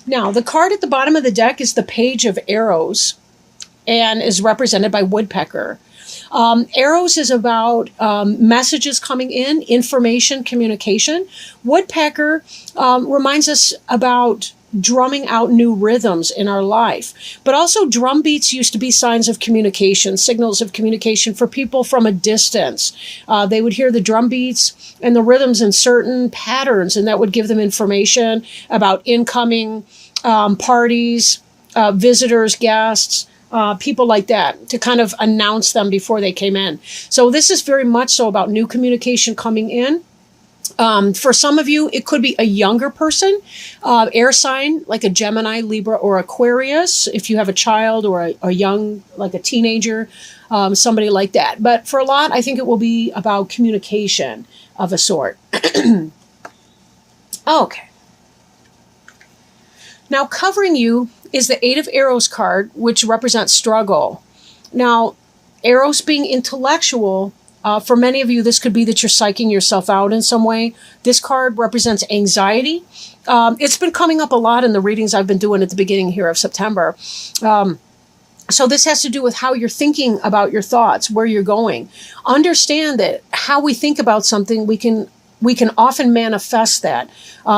Now, the card at the bottom of the deck is the Page of Arrows and is represented by Woodpecker. Arrows is about messages coming in, information, communication. Woodpecker reminds us about drumming out new rhythms in our life. But also drum beats used to be signs of communication, signals of communication for people from a distance. They would hear the drum beats and the rhythms in certain patterns, and that would give them information about incoming parties, visitors, guests, people like that, to kind of announce them before they came in. So this is very much so about new communication coming in. For some of you, it could be a younger person, air sign, like a Gemini, Libra, or Aquarius. If you have a child or a young, like a teenager, somebody like that. But for a lot, I think it will be about communication of a sort. Okay. Now, covering you is the Eight of Arrows card, which represents struggle. Now, arrows being intellectual, for many of you, this could be that you're psyching yourself out in some way. This card represents anxiety. It's been coming up a lot in the readings I've been doing at the beginning here of September. So this has to do with how you're thinking about your thoughts, where you're going. Understand that how we think about something, we can often manifest that.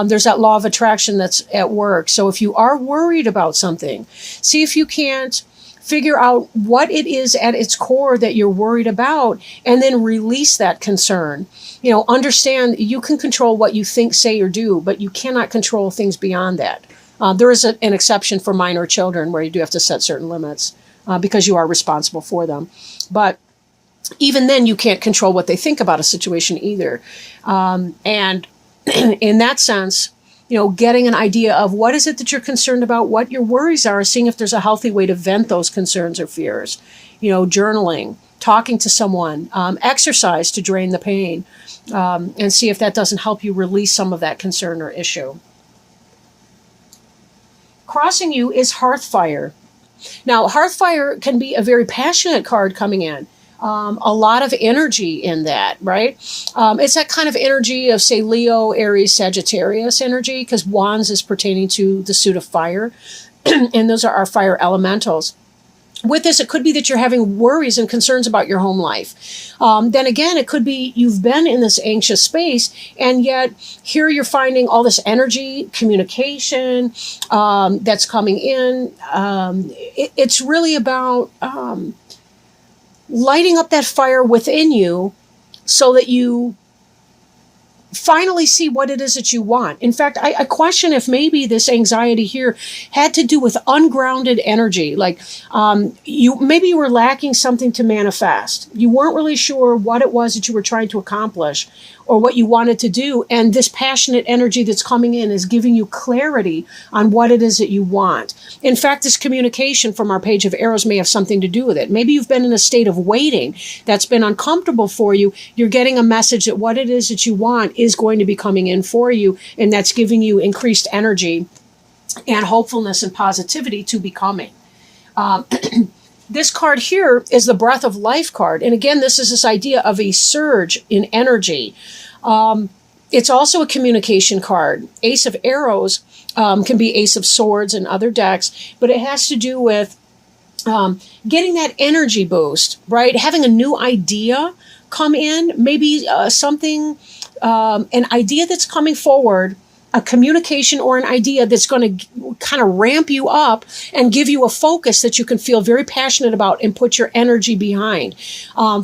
There's that law of attraction that's at work. So if you are worried about something, see if you can't figure out what it is at its core that you're worried about, and then release that concern. You know, understand you can control what you think, say, or do, but you cannot control things beyond that. There is an exception for minor children where you do have to set certain limits because you are responsible for them. But even then, you can't control what they think about a situation either. And in that sense, you know, getting an idea of what is it that you're concerned about, what your worries are, seeing if there's a healthy way to vent those concerns or fears. You know, journaling, talking to someone, exercise to drain the pain, and see if that doesn't help you release some of that concern or issue. Crossing you is Hearthfire. Now, Hearthfire can be a very passionate card coming in. A lot of energy in that, right? It's that kind of energy of, say, Leo, Aries, Sagittarius energy, because Wands is pertaining to the suit of fire, and those are our fire elementals. With this, it could be that you're having worries and concerns about your home life. Then again, it could be you've been in this anxious space, and yet here you're finding all this energy, communication that's coming in. It's really about lighting up that fire within you so that you finally see what it is that you want. In fact, I question if maybe this anxiety here had to do with ungrounded energy. Like you were lacking something to manifest. You weren't really sure what it was that you were trying to accomplish or what you wanted to do. And this passionate energy that's coming in is giving you clarity on what it is that you want. In fact, this communication from our Page of Arrows may have something to do with it. Maybe you've been in a state of waiting that's been uncomfortable for you. You're getting a message that what it is that you want is going to be coming in for you, and that's giving you increased energy and hopefulness and positivity to becoming. This card here is the Breath of Life card. And again, this is this idea of a surge in energy. It's also a communication card. Ace of Arrows can be Ace of Swords in other decks, but it has to do with getting that energy boost, right? Having a new idea come in, maybe something, an idea that's coming forward, a communication or an idea that's going to kind of ramp you up and give you a focus that you can feel very passionate about and put your energy behind.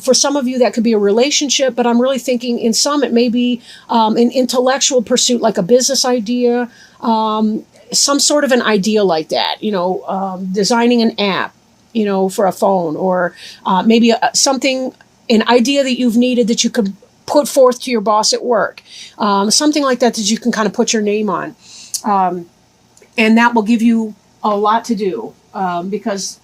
For some of you, that could be a relationship, but I'm really thinking in some, it may be an intellectual pursuit, like a business idea, some sort of an idea like that, designing an app, for a phone, or maybe something, an idea that you've needed that you could put forth to your boss at work, something like that you can kind of put your name on. And that will give you a lot to do because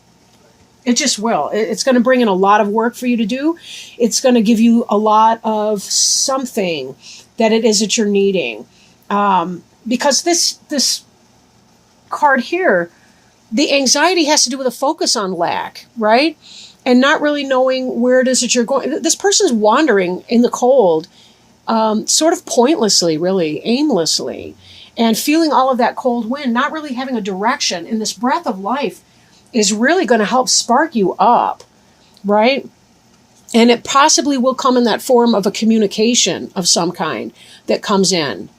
it just will. It's going to bring in a lot of work for you to do. It's going to give you a lot of something that it is that you're needing. Because this card here, the anxiety has to do with a focus on lack, right? And not really knowing where it is that you're going. This person's wandering in the cold, sort of pointlessly, really, aimlessly. and feeling all of that cold wind, not really having a direction. And this breath of life is really going to help spark you up, right? And it possibly will come in that form of a communication of some kind that comes in,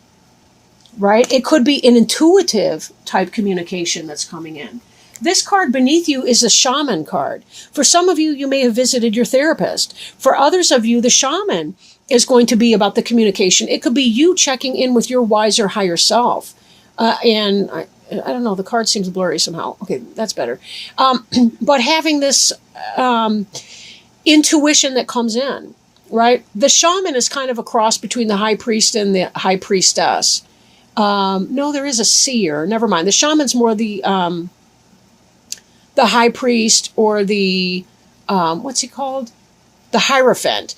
right? It could be an intuitive type communication that's coming in. This card beneath you is a shaman card. For some of you, you may have visited your therapist. For others of you, the shaman is going to be about the communication. It could be you checking in with your wiser higher self. And I don't know, the card seems blurry somehow. Okay, that's better. But having this intuition that comes in, right? The shaman is kind of a cross between the high priest and the high priestess. No, there is a seer. Never mind. The shaman's more the high priest, or the, what's he called? The Hierophant,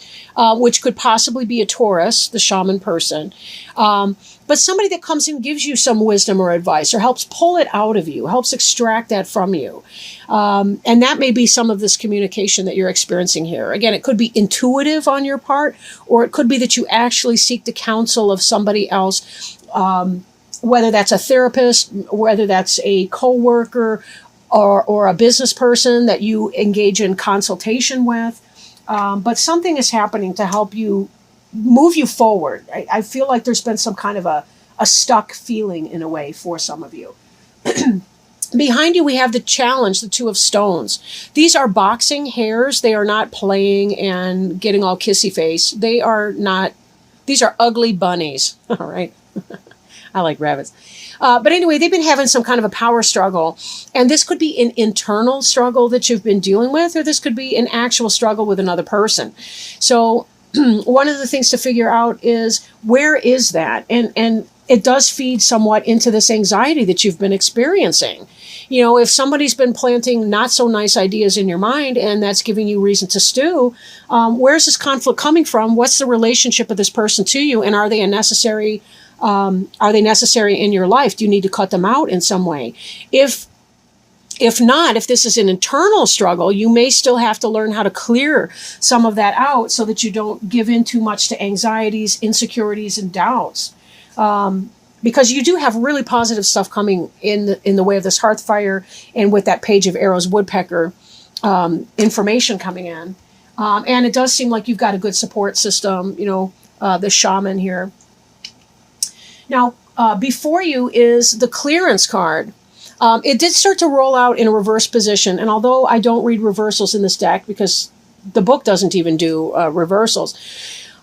which could possibly be a Taurus, the shaman person. But somebody that comes in, gives you some wisdom or advice, or helps pull it out of you, helps extract that from you. And that may be some of this communication that you're experiencing here. Again, it could be intuitive on your part, or it could be that you actually seek the counsel of somebody else, whether that's a therapist, whether that's a coworker, or a business person that you engage in consultation with. But something is happening to help you move you forward. I feel like there's been some kind of a stuck feeling in a way for some of you. Behind you, we have the challenge, the Two of Stones. These are boxing hares. They are not playing and getting all kissy face. These are ugly bunnies. All right. I like rabbits. But anyway, they've been having some kind of a power struggle. And this could be an internal struggle that you've been dealing with, or this could be an actual struggle with another person. So one of the things to figure out is, where is that? And it does feed somewhat into this anxiety that you've been experiencing. You know, if somebody's been planting not so nice ideas in your mind, and that's giving you reason to stew, where's this conflict coming from? What's the relationship of this person to you? And are they necessary in your life? Do you need to cut them out in some way? If not, if this is an internal struggle, you may still have to learn how to clear some of that out so that you don't give in too much to anxieties, insecurities, and doubts. Because you do have really positive stuff coming in the way of this hearth fire, and with that page of arrows woodpecker information coming in. And it does seem like you've got a good support system, the shaman here. Now, before you is the clearance card. It did start to roll out in a reverse position. And although I don't read reversals in this deck, because the book doesn't even do reversals,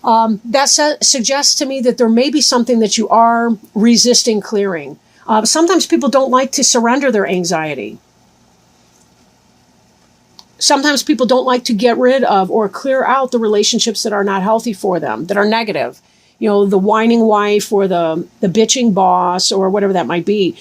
that suggests to me that there may be something that you are resisting clearing. Sometimes people don't like to surrender their anxiety. Sometimes people don't like to get rid of or clear out the relationships that are not healthy for them, that are negative. The whining wife, or the bitching boss, or whatever that might be.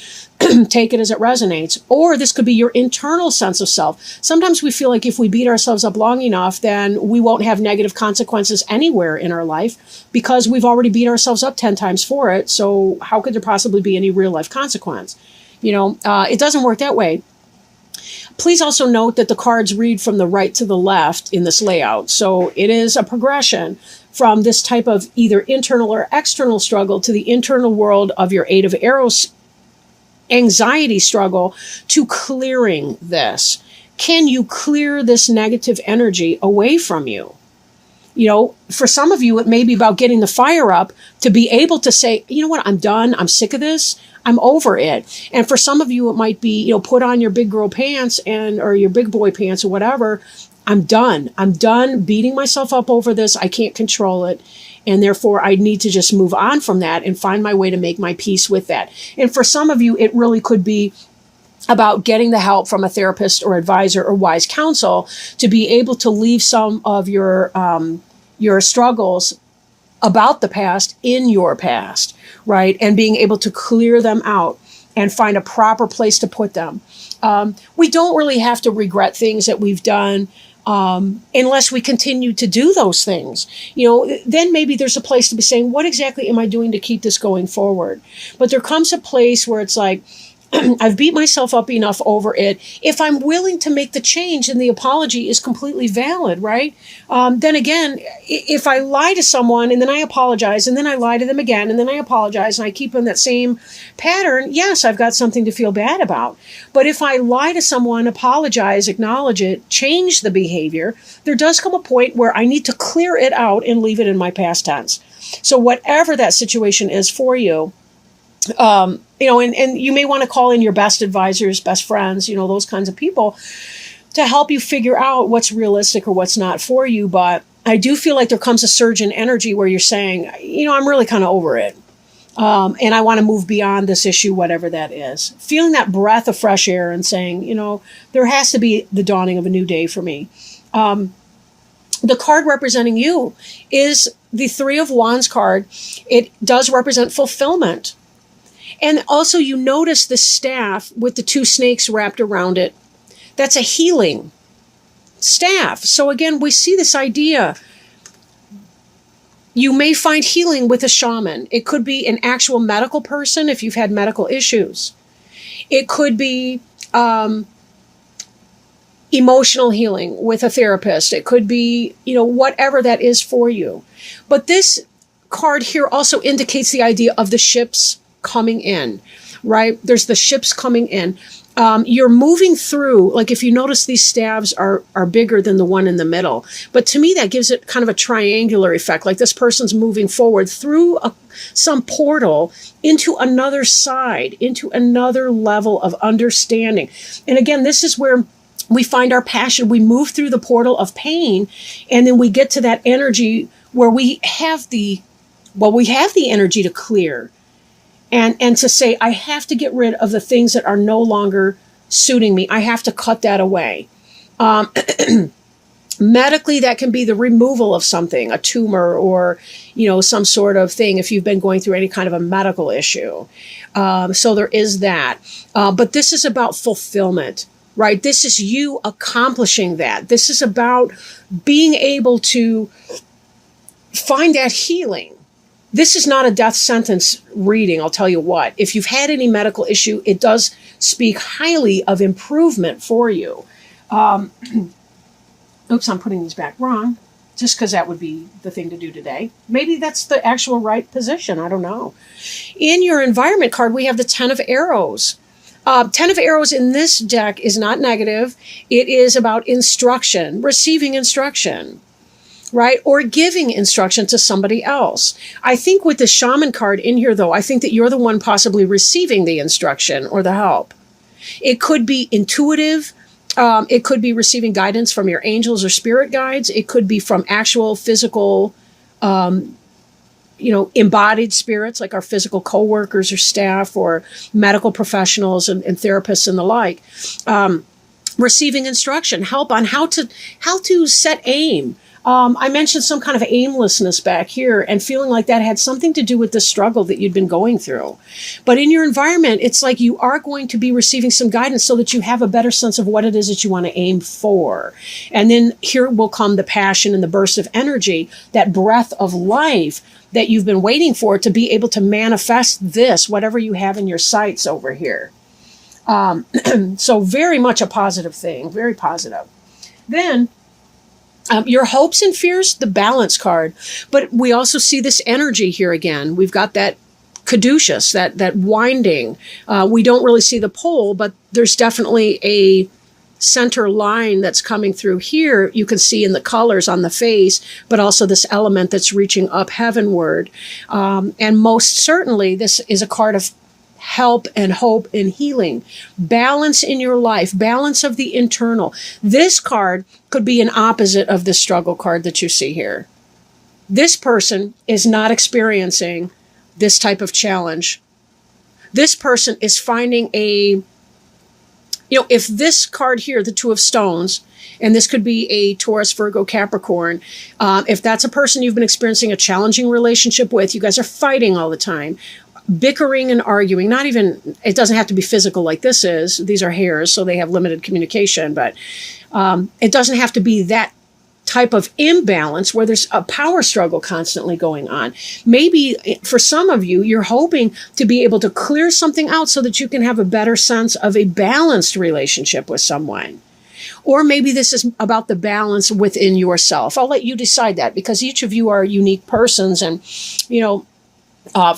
Take it as it resonates. Or this could be your internal sense of self. Sometimes we feel like if we beat ourselves up long enough, then we won't have negative consequences anywhere in our life, because we've already beat ourselves up 10 times for it. So how could there possibly be any real life consequence? It doesn't work that way. Please also note that the cards read from the right to the left in this layout. So it is a progression from this type of either internal or external struggle to the internal world of your Eight of Arrows anxiety struggle, to clearing this. Can you clear this negative energy away from you? For some of you, it may be about getting the fire up to be able to say, you know what, I'm done. I'm sick of this. I'm over it. And for some of you, it might be, put on your big girl pants or your big boy pants or whatever. I'm done. I'm done beating myself up over this. I can't control it. And therefore, I need to just move on from that and find my way to make my peace with that. And for some of you, it really could be about getting the help from a therapist or advisor or wise counsel to be able to leave some of your struggles about the past in your past, right? And being able to clear them out and find a proper place to put them. We don't really have to regret things that we've done unless we continue to do those things. Then maybe there's a place to be saying, what exactly am I doing to keep this going forward? But there comes a place where it's like, I've beat myself up enough over it. If I'm willing to make the change, then the apology is completely valid, right? Then again, if I lie to someone and then I apologize and then I lie to them again and then I apologize and I keep in that same pattern, yes, I've got something to feel bad about. But if I lie to someone, apologize, acknowledge it, change the behavior, there does come a point where I need to clear it out and leave it in my past tense. So whatever that situation is for you, and you may want to call in your best advisors, best friends, those kinds of people to help you figure out what's realistic or what's not for you. But I do feel like there comes a surge in energy where you're saying, I'm really kind of over it. And I want to move beyond this issue, whatever that is. Feeling that breath of fresh air and saying, there has to be the dawning of a new day for me. The card representing you is the Three of Wands card. It does represent fulfillment. And also you notice the staff with the two snakes wrapped around it. That's a healing staff. So again, we see this idea. You may find healing with a shaman. It could be an actual medical person if you've had medical issues. It could be emotional healing with a therapist. It could be, whatever that is for you. But this card here also indicates the idea of the ships coming in, right? There's the ships coming in. You're moving through, like if you notice these staves are bigger than the one in the middle. But to me, that gives it kind of a triangular effect, like this person's moving forward through some portal into another side, into another level of understanding. And again, this is where we find our passion. We move through the portal of pain, and then we get to that energy where we have the energy to clear. And to say, I have to get rid of the things that are no longer suiting me. I have to cut that away. Medically, that can be the removal of something, a tumor or, some sort of thing if you've been going through any kind of a medical issue. So there is that. But this is about fulfillment, right? This is you accomplishing that. This is about being able to find that healing. This is not a death sentence reading, I'll tell you what. If you've had any medical issue, it does speak highly of improvement for you. Oops, I'm putting these back wrong, just because that would be the thing to do today. Maybe that's the actual right position, I don't know. In your environment card, we have the Ten of Arrows. Ten of Arrows in this deck is not negative. It is about instruction, receiving instruction, right? Or giving instruction to somebody else. I think with the shaman card in here, though, I think that you're the one possibly receiving the instruction or the help. It could be intuitive. It could be receiving guidance from your angels or spirit guides. It could be from actual physical, embodied spirits like our physical coworkers or staff or medical professionals and therapists and the like. Receiving instruction, help on how to set aim. I mentioned some kind of aimlessness back here and feeling like that had something to do with the struggle that you'd been going through. But in your environment, it's like you are going to be receiving some guidance so that you have a better sense of what it is that you want to aim for. And then here will come the passion and the burst of energy, that breath of life that you've been waiting for to be able to manifest this, whatever you have in your sights over here. So very much a positive thing, very positive. Then, your hopes and fears, the Balance card. But we also see this energy here again. We've got that caduceus, that winding. We don't really see the pole, but there's definitely a center line that's coming through here. You can see in the colors on the face, but also this element that's reaching up heavenward. And most certainly, this is a card of help and hope and healing, balance in your life, balance of the internal. This card could be an opposite of the struggle card that you see here. This person is not experiencing this type of challenge. This person is finding if this card here, the Two of Stones, and this could be a Taurus, Virgo, Capricorn, if that's a person you've been experiencing a challenging relationship with, you guys are fighting all the time, bickering and arguing, it doesn't have to be physical like this is. These are hairs, so they have limited communication, but it doesn't have to be that type of imbalance where there's a power struggle constantly going on. Maybe for some of you, you're hoping to be able to clear something out so that you can have a better sense of a balanced relationship with someone. Or maybe this is about the balance within yourself. I'll let you decide that, because each of you are unique persons. And,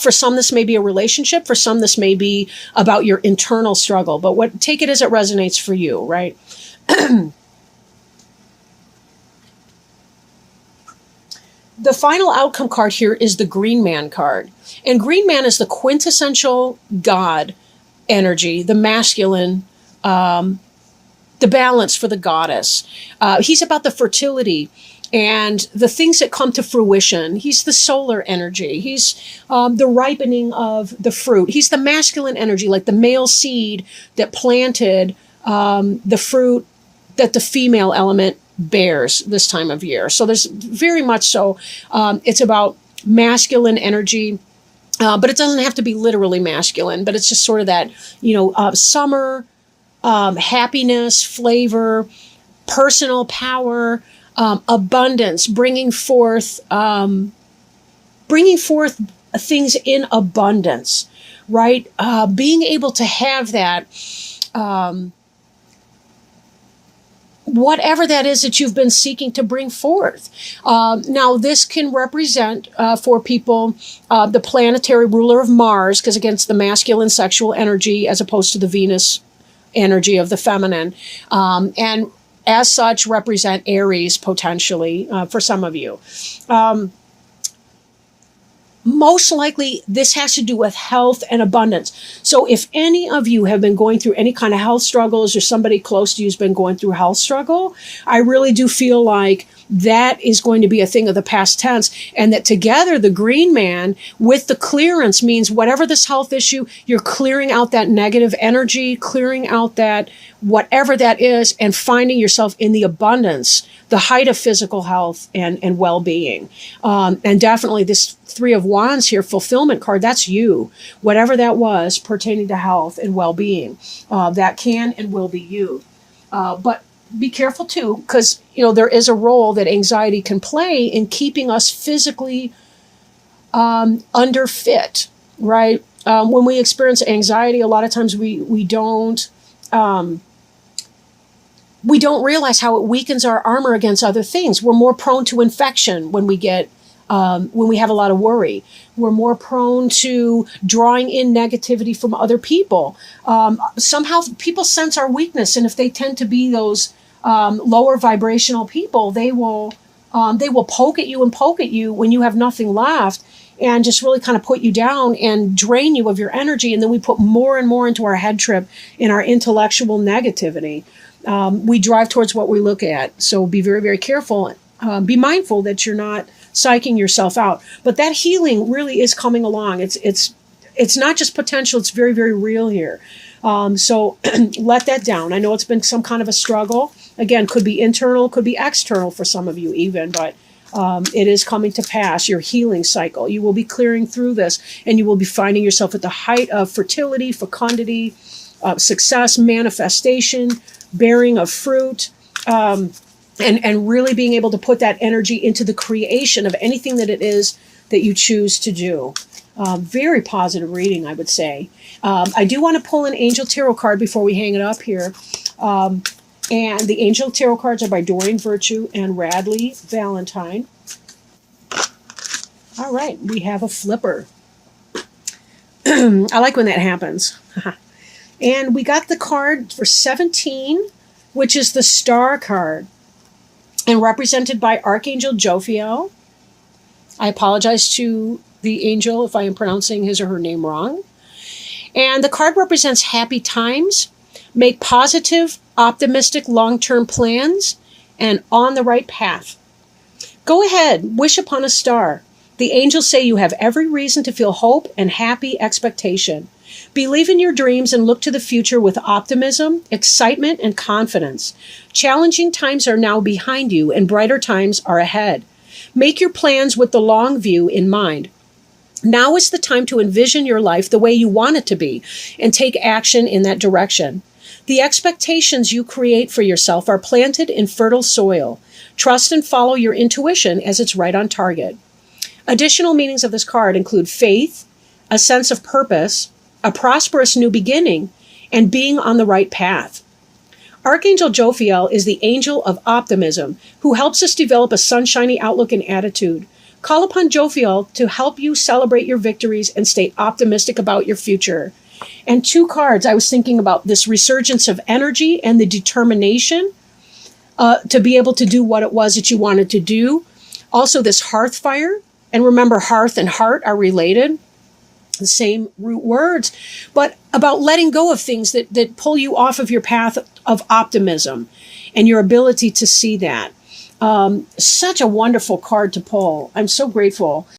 for some, this may be a relationship. For some, this may be about your internal struggle. But take it as it resonates for you, right? The final outcome card here is the Green Man card. And Green Man is the quintessential God energy, the masculine, the balance for the goddess. He's about the fertility and the things that come to fruition. He's the solar energy. He's the ripening of the fruit. He's the masculine energy, like the male seed that planted the fruit that the female element bears this time of year. So there's very much so, it's about masculine energy, but it doesn't have to be literally masculine, but it's just sort of that, summer, happiness, flavor, personal power, abundance, bringing forth things in abundance, right? Being able to have that, whatever that is that you've been seeking to bring forth. Now, this can represent for people the planetary ruler of Mars, because again, it's the masculine sexual energy as opposed to the Venus energy of the feminine. And as such, represent Aries potentially for some of you. Most likely, this has to do with health and abundance. So if any of you have been going through any kind of health struggles, or somebody close to you has been going through health struggle, I really do feel like that is going to be a thing of the past tense, and that together the Green Man with the clearance means whatever this health issue, you're clearing out that negative energy, clearing out that whatever that is, and finding yourself in the abundance, the height of physical health and well-being. And definitely this Three of Wands here, fulfillment card, that's you. Whatever that was pertaining to health and well-being, that can and will be you. But be careful too, because there is a role that anxiety can play in keeping us physically underfit, right? When we experience anxiety, a lot of times we don't realize how it weakens our armor against other things. We're more prone to infection when we have a lot of worry. We're more prone to drawing in negativity from other people. Somehow people sense our weakness, and if they tend to be those lower vibrational people, they will poke at you when you have nothing left, and just really kind of put you down and drain you of your energy. And then we put more and more into our head trip in our intellectual negativity. We drive towards what we look at. So be very, very careful. Be mindful that you're not psyching yourself out. But that healing really is coming along. It's not just potential. It's very, very real here. So let that down. I know it's been some kind of a struggle. Again, could be internal, could be external for some of you even, but it is coming to pass, your healing cycle. You will be clearing through this, and you will be finding yourself at the height of fertility, fecundity, success, manifestation, bearing of fruit, and really being able to put that energy into the creation of anything that it is that you choose to do. Very positive reading, I would say. I do want to pull an Angel Tarot card before we hang it up here. And the Angel Tarot cards are by Doreen Virtue and Radley Valentine. All right, we have a flipper. I like when that happens. And we got the card for 17, which is the Star card, and represented by Archangel Jophiel. I apologize to the angel if I am pronouncing his or her name wrong. And the card represents happy times, make positive, optimistic, long-term plans, and on the right path. Go ahead, wish upon a star. The angels say you have every reason to feel hope and happy expectation. Believe in your dreams and look to the future with optimism, excitement, and confidence. Challenging times are now behind you, and brighter times are ahead. Make your plans with the long view in mind. Now is the time to envision your life the way you want it to be and take action in that direction. The expectations you create for yourself are planted in fertile soil. Trust and follow your intuition as it's right on target. Additional meanings of this card include faith, a sense of purpose, a prosperous new beginning, and being on the right path. Archangel Jophiel is the angel of optimism who helps us develop a sunshiny outlook and attitude. Call upon Jophiel to help you celebrate your victories and stay optimistic about your future. And 2 cards, I was thinking about this resurgence of energy and the determination to be able to do what it was that you wanted to do. Also, this hearth fire. And remember, hearth and heart are related, the same root words, but about letting go of things that pull you off of your path of optimism and your ability to see that. Such a wonderful card to pull. I'm so grateful.